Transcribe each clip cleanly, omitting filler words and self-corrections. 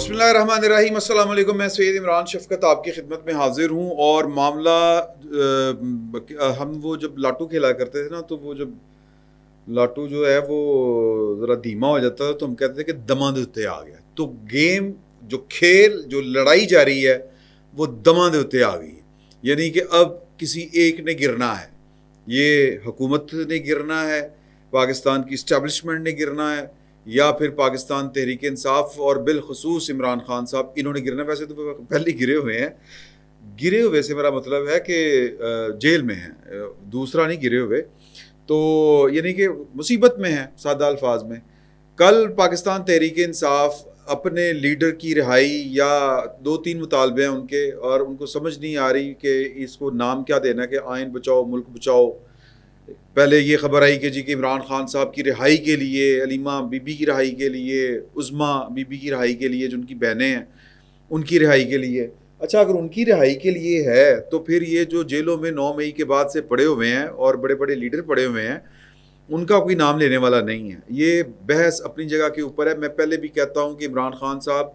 بسم اللہ الرحمن الرحیم. السلام علیکم. میں سید عمران شفقت آپ کی خدمت میں حاضر ہوں. اور معاملہ ہم وہ جب لاٹو کھیلا کرتے تھے نا, تو وہ جب لاٹو جو ہے وہ ذرا دھیما ہو جاتا تھا تو ہم کہتے تھے کہ دماں دے اتے آ گیا. تو گیم جو کھیل جو لڑائی جاری ہے وہ دماں دے اتے آ گئی ہے. یعنی کہ اب کسی ایک نے گرنا ہے, یہ حکومت نے گرنا ہے, پاکستان کی اسٹیبلشمنٹ نے گرنا ہے, یا پھر پاکستان تحریک انصاف اور بالخصوص عمران خان صاحب انہوں نے گرنا. ویسے تو پہلے گرے ہوئے ہیں. گرے ہوئے سے میرا مطلب ہے کہ جیل میں ہیں, دوسرا نہیں گرے ہوئے. تو یعنی کہ مصیبت میں ہیں سادہ الفاظ میں. کل پاکستان تحریک انصاف اپنے لیڈر کی رہائی یا 2-3 مطالبے ہیں ان کے, اور ان کو سمجھ نہیں آ رہی کہ اس کو نام کیا دینا, کہ آئین بچاؤ ملک بچاؤ. پہلے یہ خبر آئی کہ جی کہ عمران خان صاحب کی رہائی کے لیے, علیمہ بی بی کی رہائی کے لیے, عظمیٰ بی بی کی رہائی کے لیے, جو ان کی بہنیں ہیں ان کی رہائی کے لیے. اچھا, اگر ان کی رہائی کے لیے ہے تو پھر یہ جو جیلوں میں 9 مئی کے بعد سے پڑے ہوئے ہیں اور بڑے بڑے لیڈر پڑے ہوئے ہیں, ان کا کوئی نام لینے والا نہیں ہے. یہ بحث اپنی جگہ کے اوپر ہے. میں پہلے بھی کہتا ہوں کہ عمران خان صاحب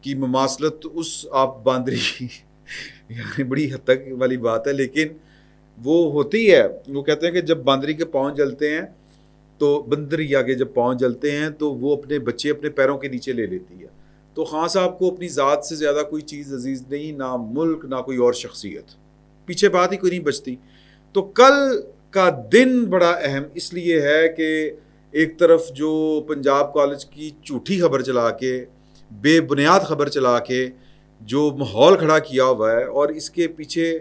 کی مماثلت اس آپ باندری یعنی بڑی حد تک والی بات ہے, لیکن وہ ہوتی ہے. وہ کہتے ہیں کہ جب باندری کے پاؤں جلتے ہیں تو بندریا کے جب پاؤں جلتے ہیں تو وہ اپنے بچے اپنے پیروں کے نیچے لے لیتی ہے. تو خان صاحب کو اپنی ذات سے زیادہ کوئی چیز عزیز نہیں, نہ ملک نہ کوئی اور شخصیت, پیچھے بات ہی کوئی نہیں بچتی. تو کل کا دن بڑا اہم اس لیے ہے کہ ایک طرف جو پنجاب کالج کی جھوٹی خبر چلا کے, بے بنیاد خبر چلا کے جو ماحول کھڑا کیا ہوا ہے, اور اس کے پیچھے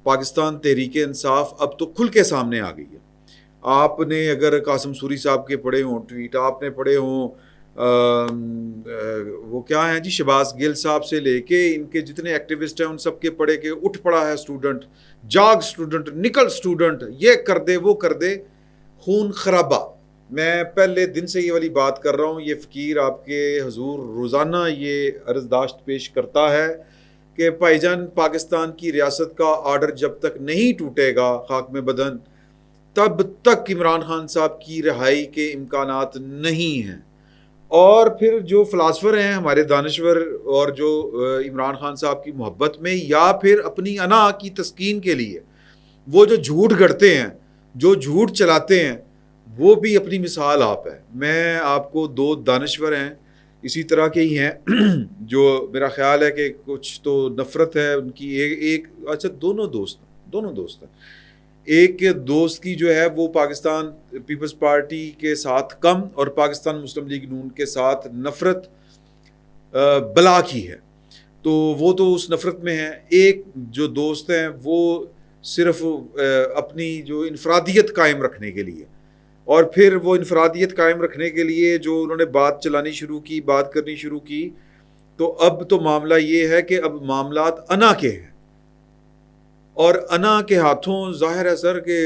پاکستان تحریک انصاف اب تو کھل کے سامنے آ گئی ہے. آپ نے اگر قاسم سوری صاحب کے پڑھے ہوں ٹویٹ, آپ نے پڑھے ہوں وہ کیا ہیں جی, شہباز گل صاحب سے لے کے ان کے جتنے ایکٹیوسٹ ہیں ان سب کے پڑھے کہ اٹھ پڑا ہے اسٹوڈنٹ, جاگ اسٹوڈنٹ, نکل اسٹوڈنٹ, یہ کر دے وہ کر دے, خون خرابہ. میں پہلے دن سے یہ والی بات کر رہا ہوں. یہ فقیر آپ کے حضور روزانہ یہ عرضداشت پیش کرتا ہے کہ بھائی جان پاکستان کی ریاست کا آرڈر جب تک نہیں ٹوٹے گا خاک میں بدن, تب تک عمران خان صاحب کی رہائی کے امکانات نہیں ہیں. اور پھر جو فلاسفر ہیں ہمارے دانشور, اور جو عمران خان صاحب کی محبت میں یا پھر اپنی انا کی تسکین کے لیے وہ جو جھوٹ گڑتے ہیں, جو جھوٹ چلاتے ہیں, وہ بھی اپنی مثال آپ ہے. میں آپ کو 2 دانشور ہیں اسی طرح کے ہی ہیں جو میرا خیال ہے کہ کچھ تو نفرت ہے ان کی. ایک اچھا دونوں دوست ہیں. ایک دوست کی جو ہے وہ پاکستان پیپلز پارٹی کے ساتھ کم اور پاکستان مسلم لیگ نون کے ساتھ نفرت بلا کی ہے, تو وہ تو اس نفرت میں ہے. ایک جو دوست ہیں وہ صرف اپنی جو انفرادیت قائم رکھنے کے لیے, اور پھر وہ انفرادیت قائم رکھنے کے لیے جو انہوں نے بات چلانی شروع کی, بات کرنی شروع کی, تو اب تو معاملہ یہ ہے کہ اب معاملات انا کے ہیں, اور انا کے ہاتھوں ظاہر ہے سر کہ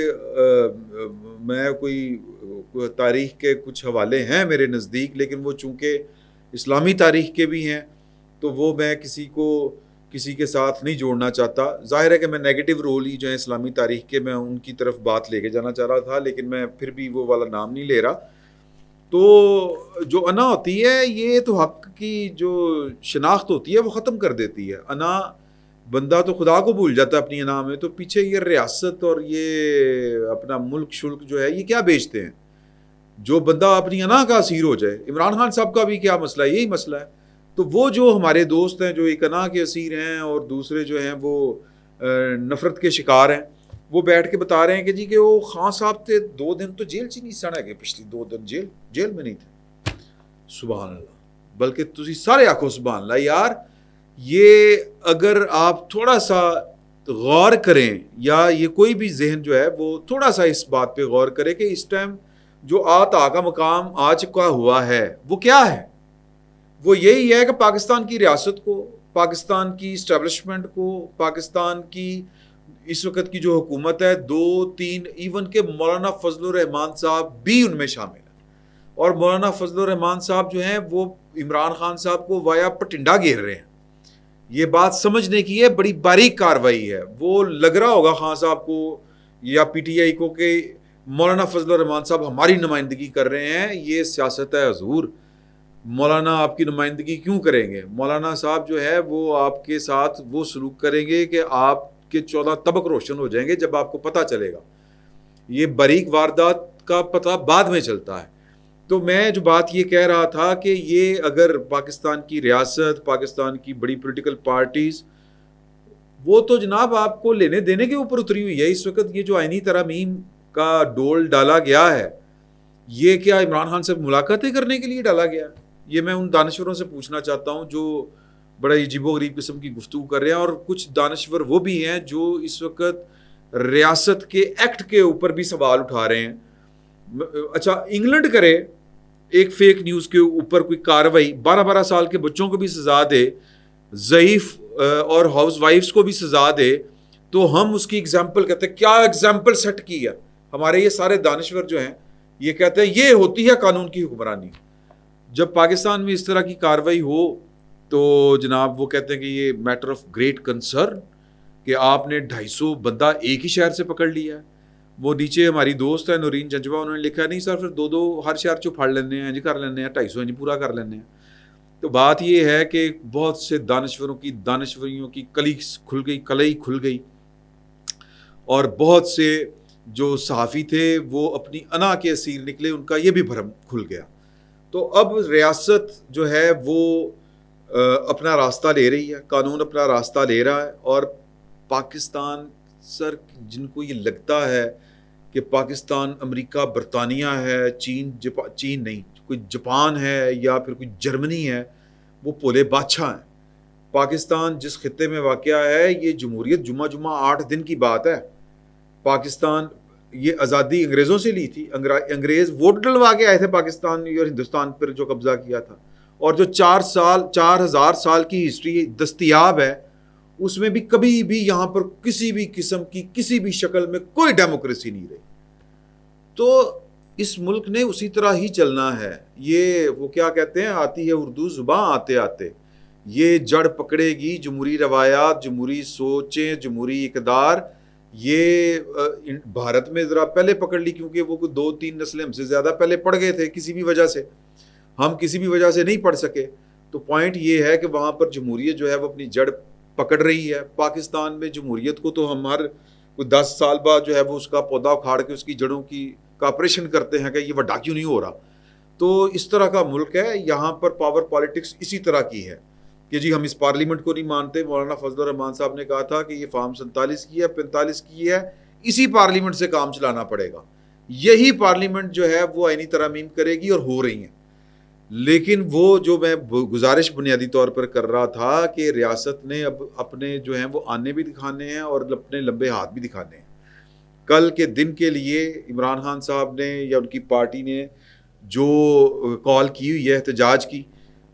میں کوئی تاریخ کے کچھ حوالے ہیں میرے نزدیک, لیکن وہ چونکہ اسلامی تاریخ کے بھی ہیں تو وہ میں کسی کے ساتھ نہیں جوڑنا چاہتا. ظاہر ہے کہ میں نیگیٹو رول ہی جو ہے اسلامی تاریخ کے, میں ان کی طرف بات لے کے جانا چاہ رہا تھا, لیکن میں پھر بھی وہ والا نام نہیں لے رہا. تو جو انا ہوتی ہے یہ تو حق کی جو شناخت ہوتی ہے وہ ختم کر دیتی ہے. انا بندہ تو خدا کو بھول جاتا ہے اپنی انا میں, تو پیچھے یہ ریاست اور یہ اپنا ملک شلک جو ہے یہ کیا بیچتے ہیں. جو بندہ اپنی انا کا اسیر ہو جائے, عمران خان صاحب کا بھی کیا مسئلہ ہے, یہی مسئلہ ہے. تو وہ جو ہمارے دوست ہیں جو ایک انا کے اسیر ہیں اور دوسرے جو ہیں وہ نفرت کے شکار ہیں, وہ بیٹھ کے بتا رہے ہیں کہ جی کہ وہ خان صاحب تھے 2 دن تو جیل چ نہیں سڑے گئے, پچھلی 2 دن جیل میں نہیں تھے. سبحان اللہ, بلکہ تسی سارے آکھو سبحان اللہ. یار یہ اگر آپ تھوڑا سا غور کریں, یا یہ کوئی بھی ذہن جو ہے وہ تھوڑا سا اس بات پہ غور کرے کہ اس ٹائم جو آتا کا مقام آ چکا ہوا ہے وہ کیا ہے. وہ یہی ہے کہ پاکستان کی ریاست کو, پاکستان کی اسٹیبلشمنٹ کو, پاکستان کی اس وقت کی جو حکومت ہے 2-3 ایون کہ مولانا فضل الرحمان صاحب بھی ان میں شامل ہیں, اور مولانا فضل الرحمان صاحب جو ہیں وہ عمران خان صاحب کو وایا پٹنڈا گھیر رہے ہیں. یہ بات سمجھنے کی ہے, بڑی باریک کاروائی ہے. وہ لگ رہا ہوگا خان صاحب کو یا پی ٹی آئی کو کہ مولانا فضل الرحمان صاحب ہماری نمائندگی کر رہے ہیں, یہ سیاست ہے حضور. مولانا آپ کی نمائندگی کیوں کریں گے؟ مولانا صاحب جو ہے وہ آپ کے ساتھ وہ سلوک کریں گے کہ آپ کے 14 طبق روشن ہو جائیں گے جب آپ کو پتہ چلے گا. یہ باریک واردات کا پتہ بعد میں چلتا ہے. تو میں جو بات یہ کہہ رہا تھا کہ یہ اگر پاکستان کی ریاست، پاکستان کی بڑی پولیٹیکل پارٹیز، وہ تو جناب آپ کو لینے دینے کے اوپر اتری ہوئی ہے اس وقت. یہ جو آئینی ترامیم کا ڈول ڈالا گیا ہے، یہ کیا عمران خان سے ملاقاتیں کرنے کے لیے ڈالا گیا ہے؟ یہ میں ان دانشوروں سے پوچھنا چاہتا ہوں جو بڑا عجیب و غریب قسم کی گفتگو کر رہے ہیں. اور کچھ دانشور وہ بھی ہیں جو اس وقت ریاست کے ایکٹ کے اوپر بھی سوال اٹھا رہے ہیں. اچھا، انگلینڈ کرے ایک فیک نیوز کے اوپر کوئی کاروائی، 12 سال کے بچوں کو بھی سزا دے، ضعیف اور ہاؤس وائفز کو بھی سزا دے، تو ہم اس کی اگزامپل کہتے ہیں. کیا اگزامپل سیٹ کی ہے؟ ہمارے یہ سارے دانشور جو ہیں یہ کہتے ہیں یہ ہوتی ہے قانون کی حکمرانی. جب پاکستان میں اس طرح کی کاروائی ہو تو جناب وہ کہتے ہیں کہ یہ میٹر آف گریٹ کنسرن کہ آپ نے 250 بندہ ایک ہی شہر سے پکڑ لیا ہے. وہ نیچے ہماری دوست ہے نورین جنجوا، انہوں نے لکھا نہیں سر پھر دو ہر شہر چو پھاڑ لینے ہیں جی، کر لینے ہیں 250 جی پورا کر لینے ہیں. تو بات یہ ہے کہ بہت سے دانشوروں کی دانشوریوں کی کلی کھل گئی اور بہت سے جو صحافی تھے وہ اپنی انا کے اسیر نکلے، ان کا یہ بھی بھرم کھل گیا. تو اب ریاست جو ہے وہ اپنا راستہ لے رہی ہے، قانون اپنا راستہ لے رہا ہے. اور پاکستان سر، جن کو یہ لگتا ہے کہ پاکستان امریکہ برطانیہ ہے، چین نہیں، کوئی جاپان ہے یا پھر کوئی جرمنی ہے، وہ پولے بادشاہ ہیں. پاکستان جس خطے میں واقع ہے، یہ جمہوریت جمعہ 8 دن کی بات ہے. پاکستان یہ آزادی انگریزوں سے لی تھی. انگریز ووٹ ڈلوا کے آئے تھے پاکستان اور ہندوستان پر جو قبضہ کیا تھا. اور جو 4000 سال کی ہسٹری دستیاب ہے، اس میں بھی کبھی بھی یہاں پر کسی بھی قسم کی کسی بھی شکل میں کوئی ڈیموکریسی نہیں رہی. تو اس ملک نے اسی طرح ہی چلنا ہے. یہ وہ کیا کہتے ہیں، آتی ہے اردو زباں آتے آتے، یہ جڑ پکڑے گی جمہوری روایات، جمہوری سوچیں، جمہوری اقدار. یہ بھارت میں ذرا پہلے پکڑ لی کیونکہ وہ 2-3 نسلیں ہم سے زیادہ پہلے پڑ گئے تھے کسی بھی وجہ سے، ہم کسی بھی وجہ سے نہیں پڑھ سکے. تو پوائنٹ یہ ہے کہ وہاں پر جمہوریت جو ہے وہ اپنی جڑ پکڑ رہی ہے. پاکستان میں جمہوریت کو تو ہم ہر کوئی 10 سال بعد جو ہے وہ اس کا پودا اکھاڑ کے اس کی جڑوں کی کا آپریشن کرتے ہیں کہ یہ وڈا کیوں نہیں ہو رہا. تو اس طرح کا ملک ہے. یہاں پر پاور پالیٹکس اسی طرح کی ہے کہ جی ہم اس پارلیمنٹ کو نہیں مانتے. مولانا فضل الرحمان صاحب نے کہا تھا کہ یہ فارم 47 کی ہے، 45 کی ہے، اسی پارلیمنٹ سے کام چلانا پڑے گا. یہی پارلیمنٹ جو ہے وہ آئینی ترامیم کرے گی اور ہو رہی ہیں. لیکن وہ جو میں گزارش بنیادی طور پر کر رہا تھا کہ ریاست نے اب اپنے جو ہیں وہ آنے بھی دکھانے ہیں اور اپنے لمبے ہاتھ بھی دکھانے ہیں. کل کے دن کے لیے عمران خان صاحب نے یا ان کی پارٹی نے جو کال کی ہوئی ہے احتجاج کی،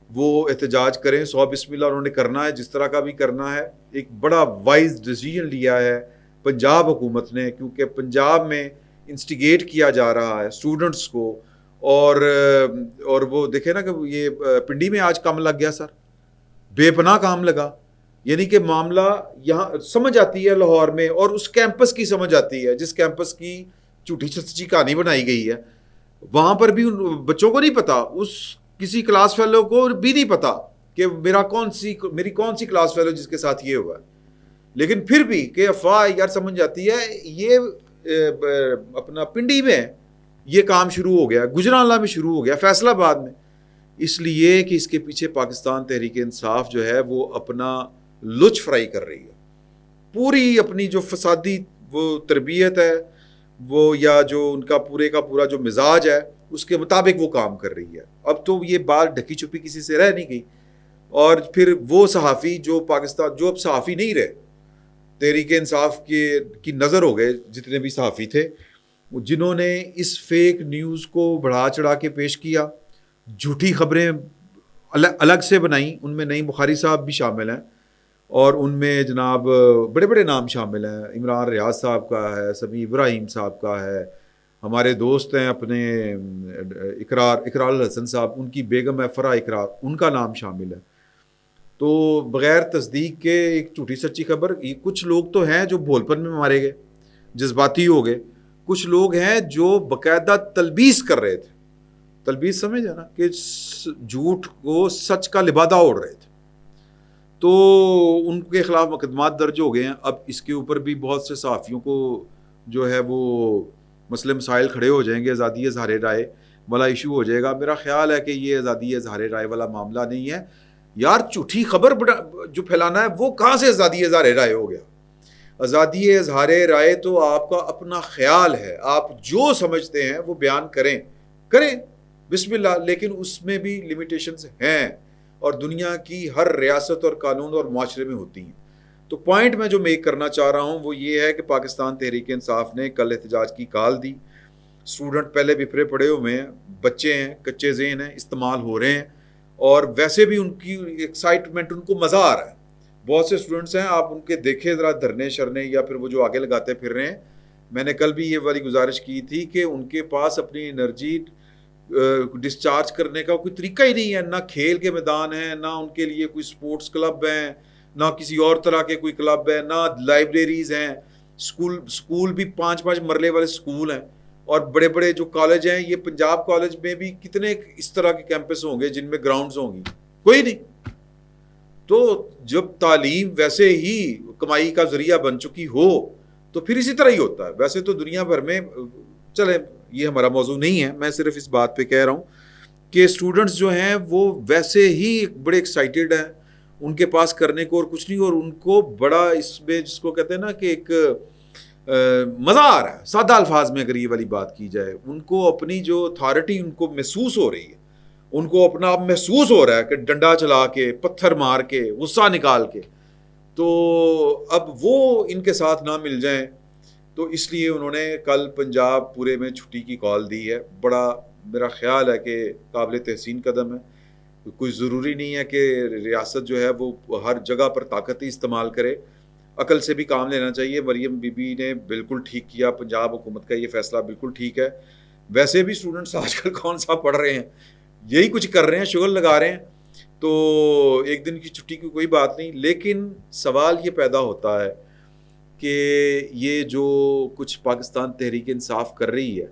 وہ احتجاج کریں. 100 بسم اللہ انہوں نے کرنا ہے، جس طرح کا بھی کرنا ہے. ایک بڑا وائز ڈیسیژن لیا ہے پنجاب حکومت نے، کیونکہ پنجاب میں انسٹیگیٹ کیا جا رہا ہے اسٹوڈنٹس کو. اور وہ دیکھیں نا کہ یہ پنڈی میں آج کام لگ گیا سر، بے پناہ کام لگا. یعنی کہ معاملہ یہاں سمجھ آتی ہے لاہور میں، اور اس کیمپس کی سمجھ آتی ہے جس کیمپس کی جھوٹی سچی کہانی بنائی گئی ہے. وہاں پر بھی بچوں کو نہیں پتا، اس کسی کلاس فیلو کو بھی نہیں پتا کہ میری کون سی کلاس فیلو جس کے ساتھ یہ ہوا ہے. لیکن پھر بھی کہ افواہ یار سمجھ آتی ہے. یہ اپنا پنڈی میں یہ کام شروع ہو گیا، گجرانوالا میں شروع ہو گیا، فیصل آباد میں، اس لیے کہ اس کے پیچھے پاکستان تحریک انصاف جو ہے وہ اپنا لچ فرائی کر رہی ہے. پوری اپنی جو فسادی وہ تربیت ہے وہ یا جو ان کا پورے کا پورا جو مزاج ہے اس کے مطابق وہ کام کر رہی ہے. اب تو یہ بات ڈھکی چھپی کسی سے رہ نہیں گئی. اور پھر وہ صحافی جو پاکستان جو اب صحافی نہیں رہے، تحریک انصاف کی نظر ہو گئے جتنے بھی صحافی تھے، جنہوں نے اس فیک نیوز کو بڑھا چڑھا کے پیش کیا، جھوٹی خبریں الگ سے بنائیں. ان میں نعیم بخاری صاحب بھی شامل ہیں اور ان میں جناب بڑے بڑے نام شامل ہیں. عمران ریاض صاحب کا ہے، سمیع ابراہیم صاحب کا ہے، ہمارے دوست ہیں اپنے اقرار الحسن صاحب، ان کی بیگم ہے فرح اقرار، ان کا نام شامل ہے. تو بغیر تصدیق کے ایک جھوٹی سچی خبر. کچھ لوگ تو ہیں جو بھولپن میں مارے گئے، جذباتی ہو گئے. کچھ لوگ ہیں جو باقاعدہ تلبیس کر رہے تھے، تلبیس سمجھا نا کہ جھوٹ کو سچ کا لبادہ اوڑھ رہے تھے. تو ان کے خلاف مقدمات درج ہو گئے ہیں. اب اس کے اوپر بھی بہت سے صحافیوں کو جو ہے وہ مسئلے مسائل کھڑے ہو جائیں گے. آزادی اظہار رائے والا ایشو ہو جائے گا. میرا خیال ہے کہ یہ آزادی اظہار رائے والا معاملہ نہیں ہے یار. جھوٹی خبر جو پھیلانا ہے وہ کہاں سے آزادی اظہار رائے ہو گیا؟ آزادی اظہار رائے تو آپ کا اپنا خیال ہے. آپ جو سمجھتے ہیں وہ بیان کریں بسم اللہ. لیکن اس میں بھی لمیٹیشنز ہیں اور دنیا کی ہر ریاست اور قانون اور معاشرے میں ہوتی ہیں. تو پوائنٹ میں جو میک کرنا چاہ رہا ہوں وہ یہ ہے کہ پاکستان تحریک انصاف نے کل احتجاج کی کال دی. اسٹوڈنٹ پہلے بپھرے پڑے ہوئے ہیں, بچے ہیں, کچے ذہن ہیں, استعمال ہو رہے ہیں اور ویسے بھی ان کی ایکسائٹمنٹ, ان کو مزہ آ رہا ہے. بہت سے اسٹوڈنٹس ہیں, آپ ان کے دیکھیں ذرا دھرنے شرنے یا پھر وہ جو آگے لگاتے پھر رہے ہیں. میں نے کل بھی یہ والی گزارش کی تھی کہ ان کے پاس اپنی انرجی ڈسچارج کرنے کا کوئی طریقہ ہی نہیں ہے. نہ کھیل کے میدان ہیں, نہ ان کے لیے کوئی سپورٹس کلب ہیں, نہ کسی اور طرح کے کوئی کلب ہیں, نہ لائبریریز ہیں. سکول بھی 5 مرلے والے سکول ہیں اور بڑے بڑے جو کالج ہیں, یہ پنجاب کالج میں بھی کتنے اس طرح کے کیمپس ہوں گے جن میں گراؤنڈز ہوں گی؟ کوئی نہیں. تو جب تعلیم ویسے ہی کمائی کا ذریعہ بن چکی ہو تو پھر اسی طرح ہی ہوتا ہے. ویسے تو دنیا بھر میں, چلے یہ ہمارا موضوع نہیں ہے, میں صرف اس بات پہ کہہ رہا ہوں کہ اسٹوڈنٹس جو ہیں وہ ویسے ہی بڑے ایکسائٹیڈ ہیں, ان کے پاس کرنے کو اور کچھ نہیں, اور ان کو بڑا اس میں جس کو کہتے ہیں نا کہ ایک مزہ آ رہا ہے. سادہ الفاظ میں اگر یہ والی بات کی جائے, ان کو اپنی جو اتھارٹی ان کو محسوس ہو رہی ہے, ان کو اپنا آپ محسوس ہو رہا ہے کہ ڈنڈا چلا کے, پتھر مار کے, غصہ نکال کے. تو اب وہ ان کے ساتھ نہ مل جائیں, تو اس لیے انہوں نے کل پنجاب پورے میں چھٹی کی کال دی ہے. بڑا میرا خیال ہے کہ قابل تحسین قدم ہے. کوئی ضروری نہیں ہے کہ ریاست جو ہے وہ ہر جگہ پر طاقت ہی استعمال کرے, عقل سے بھی کام لینا چاہیے. مریم بی بی نے بالکل ٹھیک کیا, پنجاب حکومت کا یہ فیصلہ بالکل ٹھیک ہے. ویسے بھی اسٹوڈنٹس آج کل کون سا پڑھ رہے ہیں, یہی کچھ کر رہے ہیں, شغل لگا رہے ہیں. تو ایک دن کی چھٹی کی کوئی بات نہیں. لیکن سوال یہ پیدا ہوتا ہے کہ یہ جو کچھ پاکستان تحریک انصاف کر رہی ہے,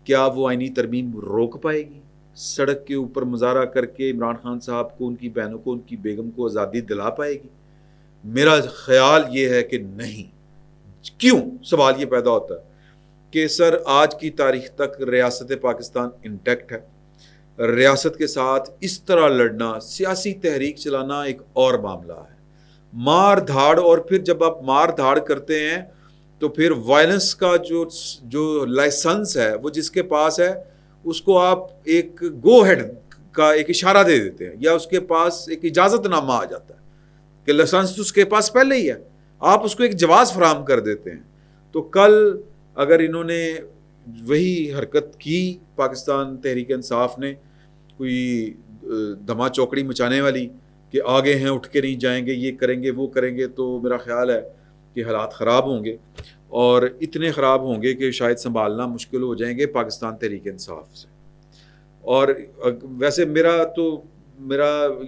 کیا وہ آئینی ترمیم روک پائے گی؟ سڑک کے اوپر مظاہرہ کر کے عمران خان صاحب کو, ان کی بہنوں کو, ان کی بیگم کو آزادی دلا پائے گی؟ میرا خیال یہ ہے کہ نہیں. کیوں؟ سوال یہ پیدا ہوتا ہے کہ سر آج کی تاریخ تک ریاست پاکستان انٹیکٹ ہے. ریاست کے ساتھ اس طرح لڑنا, سیاسی تحریک چلانا ایک اور معاملہ ہے. مار دھاڑ, اور پھر جب آپ مار دھاڑ کرتے ہیں تو پھر وائلنس کا جو لائسنس ہے وہ جس کے پاس ہے اس کو آپ ایک گو ہیڈ کا ایک اشارہ دے دیتے ہیں, یا اس کے پاس ایک اجازت نامہ آ جاتا ہے کہ لائسنس تو اس کے پاس پہلے ہی ہے, آپ اس کو ایک جواز فراہم کر دیتے ہیں. تو کل اگر انہوں نے وہی حرکت کی پاکستان تحریک انصاف نے, کوئی دھما چوکڑی مچانے والی کہ آگے ہیں, اٹھ کے نہیں جائیں گے, یہ کریں گے, وہ کریں گے, تو میرا خیال ہے کہ حالات خراب ہوں گے, اور اتنے خراب ہوں گے کہ شاید سنبھالنا مشکل ہو جائیں گے پاکستان تحریک انصاف سے. اور ویسے میرا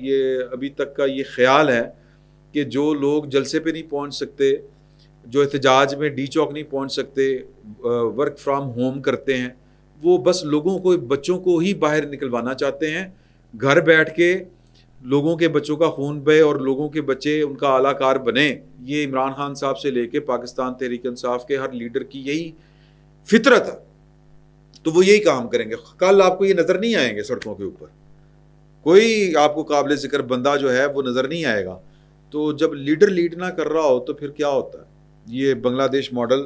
یہ ابھی تک کا یہ خیال ہے کہ جو لوگ جلسے پہ نہیں پہنچ سکتے, جو احتجاج میں ڈی چوک نہیں پہنچ سکتے, ورک فرام ہوم کرتے ہیں, وہ بس لوگوں کو, بچوں کو ہی باہر نکلوانا چاہتے ہیں. گھر بیٹھ کے لوگوں کے بچوں کا خون بہے اور لوگوں کے بچے ان کا اعلیٰ کار بنے. یہ عمران خان صاحب سے لے کے پاکستان تحریک انصاف کے ہر لیڈر کی یہی فطرت ہے. تو وہ یہی کام کریں گے. کل آپ کو یہ نظر نہیں آئیں گے سڑکوں کے اوپر, کوئی آپ کو قابل ذکر بندہ جو ہے وہ نظر نہیں آئے گا. تو جب لیڈر لیڈ نہ کر رہا ہو تو پھر کیا ہوتا ہے؟ یہ بنگلہ دیش ماڈل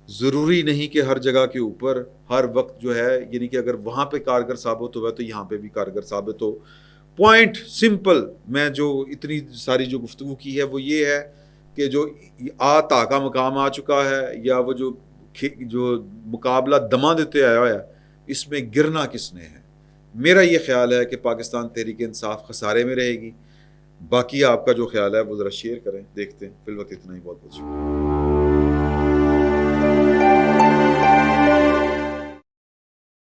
ضروری نہیں کہ ہر جگہ کے اوپر ہر وقت جو ہے, یعنی کہ اگر وہاں پہ کارگر ثابت ہوا تو یہاں پہ بھی کارگر ثابت ہو. پوائنٹ سمپل, میں جو اتنی ساری جو گفتگو کی ہے وہ یہ ہے کہ جو آتا کا مقام آ چکا ہے, یا وہ جو مقابلہ دما دیتے آیا ہے, اس میں گرنا کس نے ہے؟ میرا یہ خیال ہے کہ پاکستان تحریک انصاف خسارے میں رہے گی. باقی آپ کا جو خیال ہے وہ ذرا شیئر کریں, دیکھتے ہیں. فی الوقت اتنا ہی, بہت بہت شکریہ.